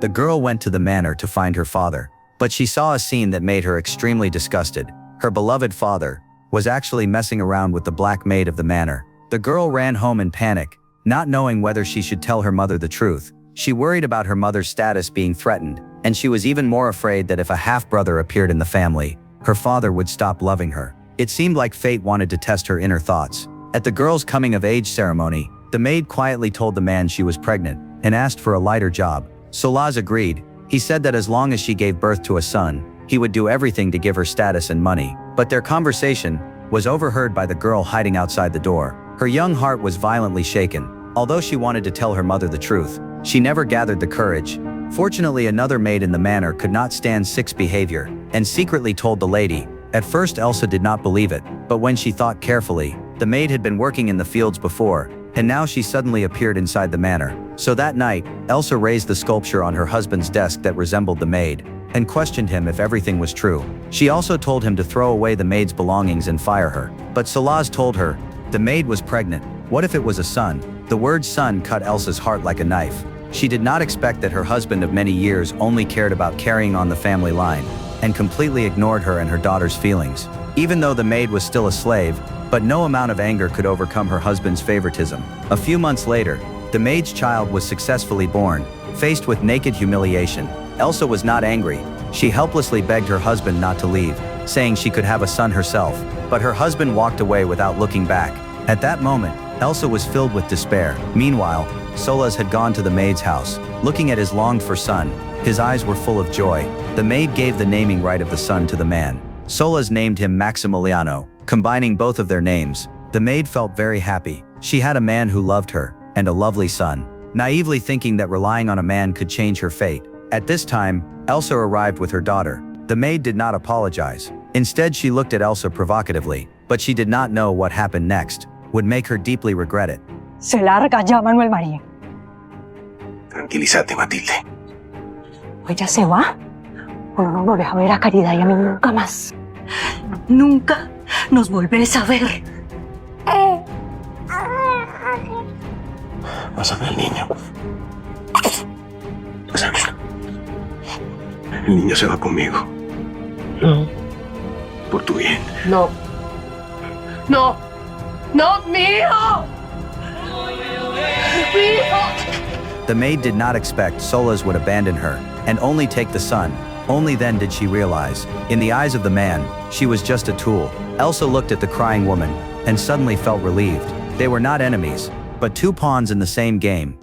The girl went to the manor to find her father, but she saw a scene that made her extremely disgusted. Her beloved father was actually messing around with the black maid of the manor. The girl ran home in panic, not knowing whether she should tell her mother the truth. She worried about her mother's status being threatened, and she was even more afraid that if a half-brother appeared in the family, her father would stop loving her. It seemed like fate wanted to test her inner thoughts. At the girl's coming-of-age ceremony, the maid quietly told the man she was pregnant and asked for a lighter job. Solaz agreed. He said that as long as she gave birth to a son, he would do everything to give her status and money. But their conversation was overheard by the girl hiding outside the door. Her young heart was violently shaken. Although she wanted to tell her mother the truth, she never gathered the courage. Fortunately, another maid in the manor could not stand Six's behavior and secretly told the lady. At first, Elsa did not believe it, but when she thought carefully, the maid had been working in the fields before, and now she suddenly appeared inside the manor. So that night, Elsa raised the sculpture on her husband's desk that resembled the maid, and questioned him if everything was true. She also told him to throw away the maid's belongings and fire her. But Solaz told her, the maid was pregnant. What if it was a son? The word son cut Elsa's heart like a knife. She did not expect that her husband of many years only cared about carrying on the family line, and completely ignored her and her daughter's feelings. Even though the maid was still a slave, but no amount of anger could overcome her husband's favoritism. A few months later, the maid's child was successfully born. Faced with naked humiliation, Elsa was not angry. She helplessly begged her husband not to leave, saying she could have a son herself. But her husband walked away without looking back. At that moment, Elsa was filled with despair. Meanwhile, Solaz had gone to the maid's house. Looking at his longed-for son, his eyes were full of joy. The maid gave the naming right of the son to the man. Solaz named him Maximiliano. Combining both of their names, the maid felt very happy. She had a man who loved her, and a lovely son. Naively thinking that relying on a man could change her fate. At this time, Elsa arrived with her daughter. The maid did not apologize. Instead, she looked at Elsa provocatively, but she did not know what happened next would make her deeply regret it. Se larga ya, Manuel María. Tranquilízate, Matilde. ¿O ella se va? ¿O no nos volvés a ver a Caridad y a mí nunca más? Nunca nos volvés a ver. Pásame al niño. Pásame. El niño se va conmigo. No. Por tu bien. No. No. No, mi hijo. Mi hijo. The maid did not expect Solaz would abandon her and only take the son. Only then did she realize, in the eyes of the man, she was just a tool. Elsa looked at the crying woman and suddenly felt relieved. They were not enemies, but two pawns in the same game.